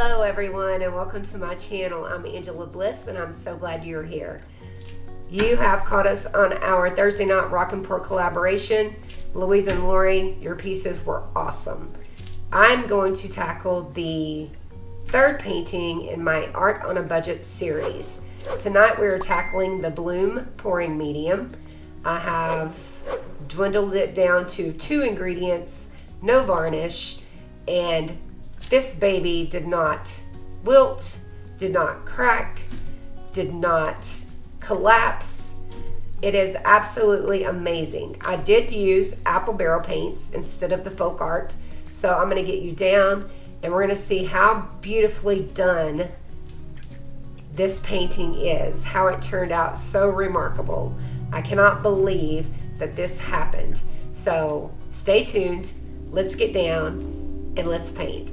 Hello everyone and welcome to my channel. I'm Angela Bliss and I'm so glad you're here. You have caught us on our Thursday night rock and pour collaboration. Louise and Lori, your pieces were awesome. I'm going to tackle the third painting in my Art on a Budget series. Tonight we are tackling the Bloom pouring medium. I have dwindled it down to 2 ingredients, no varnish, and this baby did not wilt, did not crack, did not collapse. It is absolutely amazing. I did use apple barrel paints instead of the folk art, so I'm going to get you down and we're going to see how beautifully done this painting is, how it turned out so remarkable. I cannot believe that this happened. So stay tuned, let's get down and let's paint.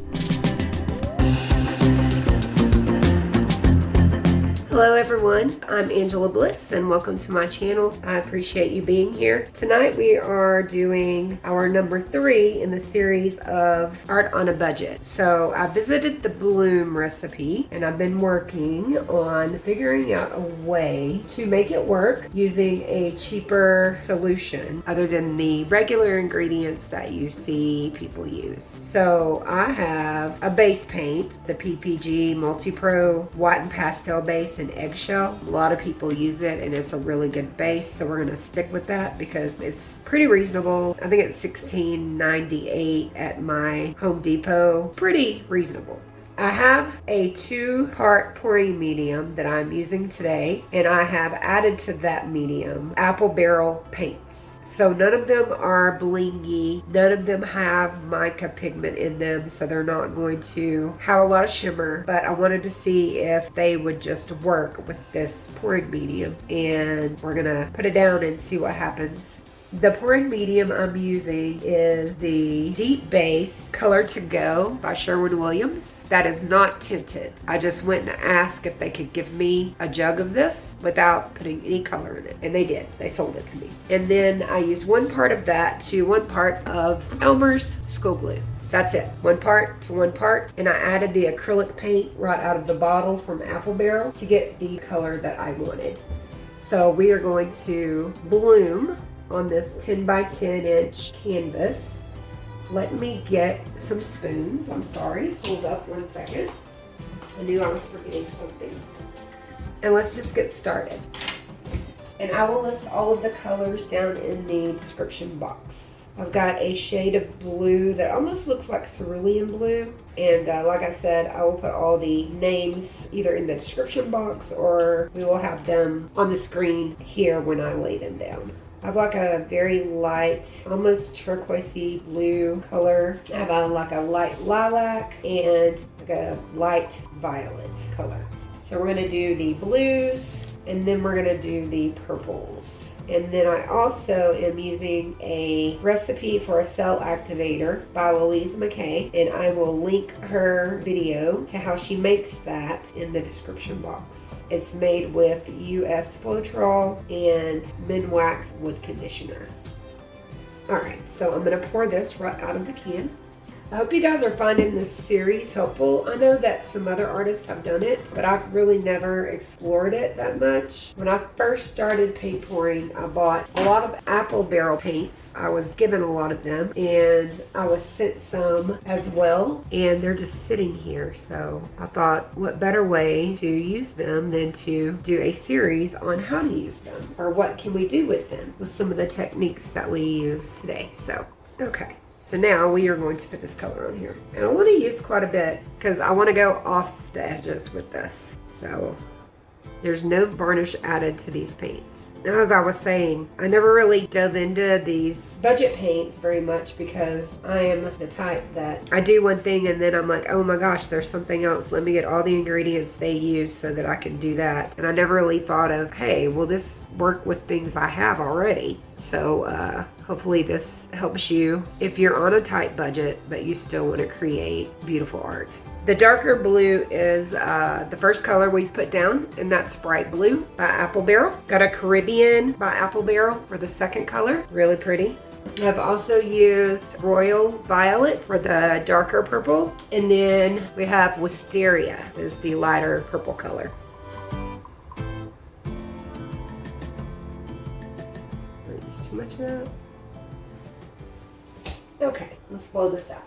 Hello everyone, I'm Angela Bliss and welcome to my channel. I appreciate you being here. Tonight we are doing our number 3 in the series of Art on a Budget. So I visited the Bloom recipe and I've been working on figuring out a way to make it work using a cheaper solution other than the regular ingredients that you see people use. So I have a base paint, the PPG Multipro White and Pastel base in Eggshell. A lot of people use it and it's a really good base, so we're going to stick with that because it's pretty reasonable. I think it's $16.98 at my Home Depot. Pretty reasonable. I have a 2-part pouring medium that I'm using today, and I have added to that medium apple barrel paints. So none of them are blingy, none of them have mica pigment in them, so they're not going to have a lot of shimmer, but I wanted to see if they would just work with this pouring medium, and we're gonna put it down and see what happens. The pouring medium I'm using is the Deep Base Color to Go by Sherwin. That is not tinted. I just went and asked if they could give me a jug of this without putting any color in it. And they did. They sold it to me. And then I used 1 part of that to 1 part of Elmer's school glue. That's it. 1 part to 1 part. And I added the acrylic paint right out of the bottle from Apple Barrel to get the color that I wanted. So we are going to bloom on this 10 by 10 inch canvas. Let me get some spoons. I'm sorry. Hold up 1 second. I knew I was forgetting something. And let's just get started. And I will list all of the colors down in the description box. I've got a shade of blue that almost looks like cerulean blue. And like I said, I will put all the names either in the description box or we will have them on the screen here when I lay them down. I have like a very light, almost turquoisey blue color. I have like a light lilac and like a light violet color. So we're going to do the blues and then we're going to do the purples. And then I also am using a recipe for a cell activator by Louise McKay, and I will link her video to how she makes that in the description box. It's made with US Floetrol and Minwax wood conditioner. Alright, so I'm going to pour this right out of the can. I hope you guys are finding this series helpful. I know that some other artists have done it, but I've really never explored it that much. When I first started paint pouring, I bought a lot of apple barrel paints. I was given a lot of them, and I was sent some as well, and they're just sitting here. So I thought, what better way to use them than to do a series on how to use them, or what can we do with them, with some of the techniques that we use today. So, okay. So now we are going to put this color on here. And I want to use quite a bit because I want to go off the edges with this. So there's no varnish added to these paints. Now, as I was saying, I never really dove into these budget paints very much because I am the type that I do one thing and then I'm like, oh my gosh, there's something else. Let me get all the ingredients they use so that I can do that. And I never really thought of, hey, will this work with things I have already? So hopefully this helps you if you're on a tight budget, but you still want to create beautiful art. The darker blue is the first color we put down, and that's Bright Blue by Apple Barrel. Got a Caribbean by Apple Barrel for the second color. Really pretty. I've also used Royal Violet for the darker purple. And then we have Wisteria is the lighter purple color. Don't use too much of that. Okay, let's blow this out.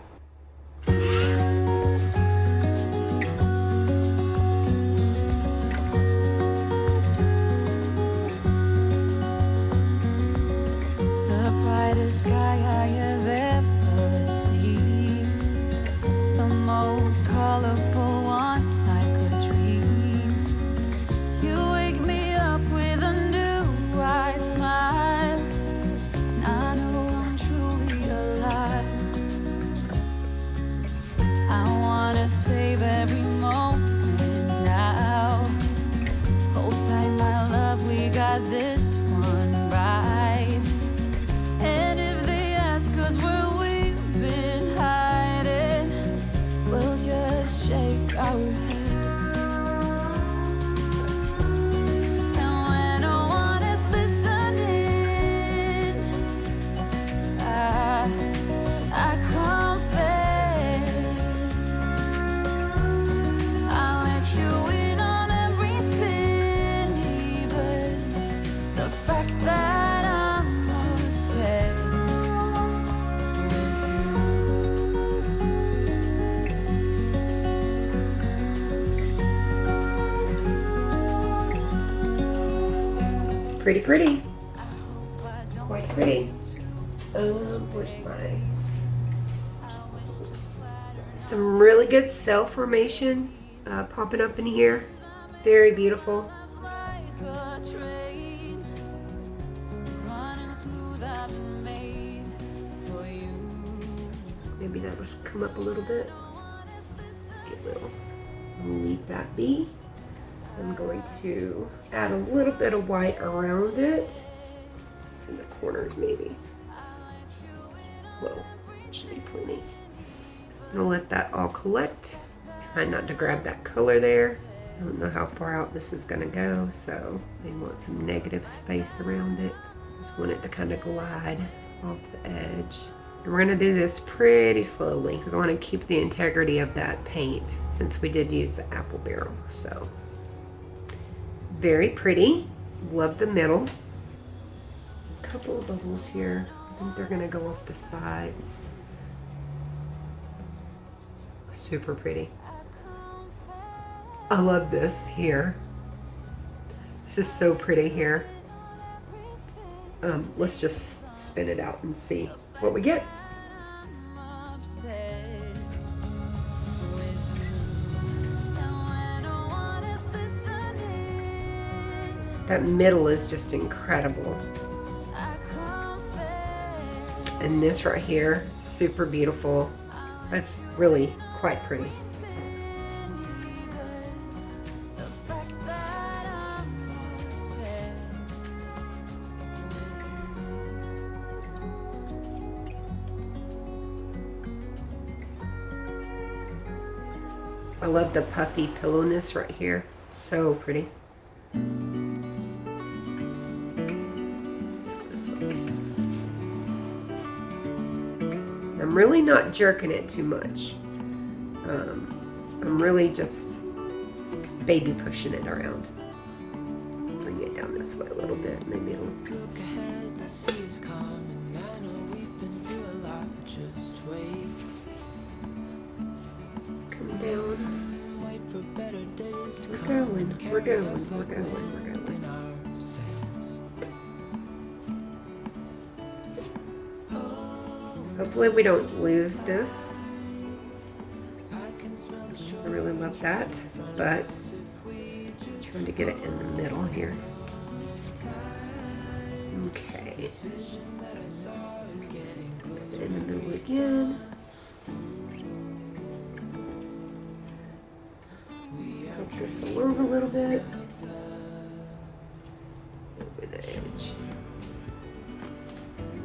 Sky I have ever seen, the most colorful one I could dream. You wake me up with a new white smile, and I know I'm truly alive. I wanna save every moment now. Hold tight, my love, we got this one right. And if they ask us where we've been hiding, we'll just shake our heads. And when no one is listening, I confess, I'll let you in on everything, even the fact that I'm obsessed. Pretty pretty. Quite pretty. Where's my... Some really good cell formation popping up in here. Very beautiful. Maybe that would come up a little bit. We'll leave that be. I'm going to add a little bit of white around it. Just in the corners maybe. Well, should be plenty. I'm gonna let that all collect. Try not to grab that color there. I don't know how far out this is gonna go, so I want some negative space around it. Just want it to kind of glide off the edge. And we're gonna do this pretty slowly because I want to keep the integrity of that paint since we did use the apple barrel. So very pretty. Love the middle. A couple of bubbles here. I think they're gonna go off the sides. Super pretty. I love this here. This is so pretty here. Let's just spin it out and see what we get. That middle is just incredible. And this right here, super beautiful. That's really quite pretty. I love the puffy pillowness right here. So pretty. I'm really not jerking it too much. I'm really just baby pushing it around. Let's bring it down this way a little bit. Maybe it'll... Look ahead, the sea is coming. I know we've been through a lot, but just wait. Come down. Wait for better days to We're come. going, we're going, we're going, we're going. In our sails. Hopefully we don't lose this. I really love that, but I'm trying to get it in the middle here. Okay. Put it in the middle again. Help this along a little bit. Over the edge.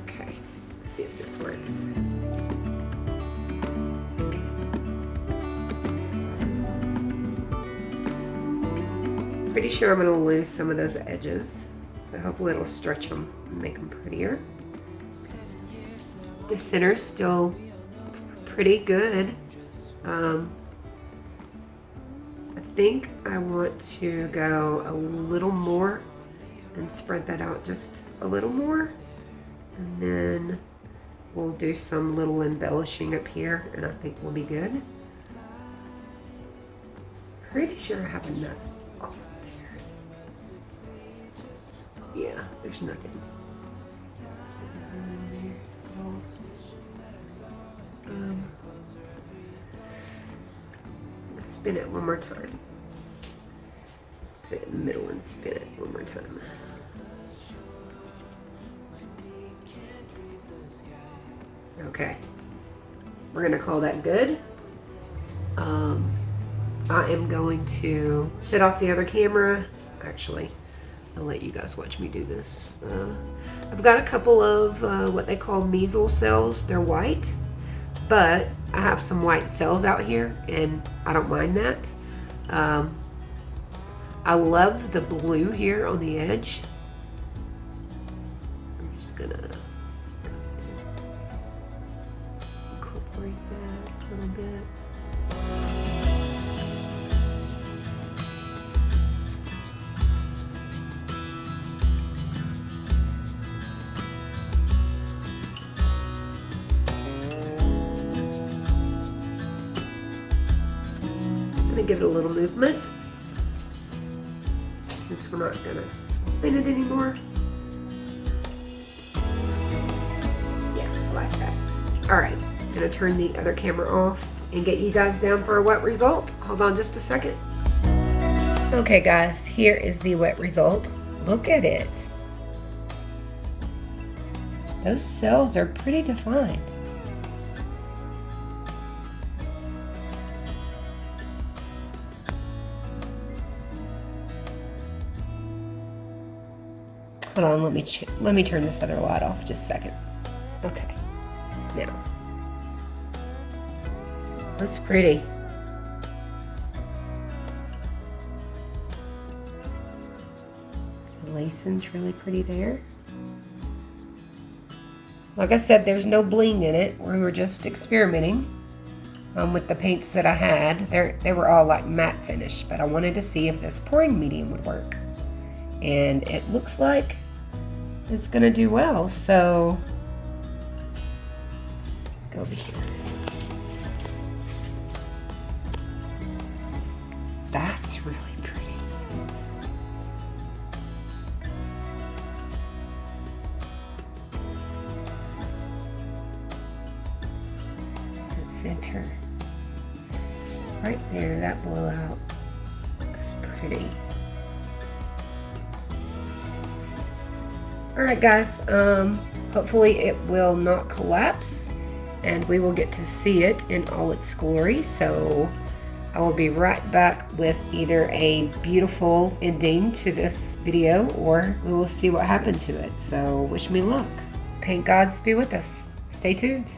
Okay, let's see if this works. Pretty sure I'm going to lose some of those edges, but hopefully it'll stretch them and make them prettier. The center's still pretty good. I think I want to go a little more and spread that out just a little more. And then we'll do some little embellishing up here, and I think we'll be good. Pretty sure I have enough off there. Yeah, there's nothing. Let's spin it one more time. Let's put it in the middle and spin it one more time. Okay, we're gonna call that good. I am going to shut off the other camera. Actually, I'll let you guys watch me do this. I've got a couple of what they call measles cells. They're white, but I have some white cells out here, and I don't mind that. I love the blue here on the edge. I'm just gonna incorporate that a little bit. Give it a little movement since we're not gonna spin it anymore. Yeah, I like that. All right, I'm gonna turn the other camera off and get you guys down for a wet result. Hold on just a second. Okay guys, here is the wet result. Look at it. Those cells are pretty defined. Hold on, let me turn this other light off just a second. Okay, now. That's pretty. The lacing's really pretty there. Like I said, there's no bling in it. We were just experimenting with the paints that I had. They were all like matte finish, but I wanted to see if this pouring medium would work. And it looks like it's gonna do well, so go over here. That's really pretty. That center right there, that blowout is pretty. Alright guys, hopefully it will not collapse and we will get to see it in all its glory. So I will be right back with either a beautiful ending to this video or we will see what happened to it. So wish me luck. Paint gods be with us. Stay tuned.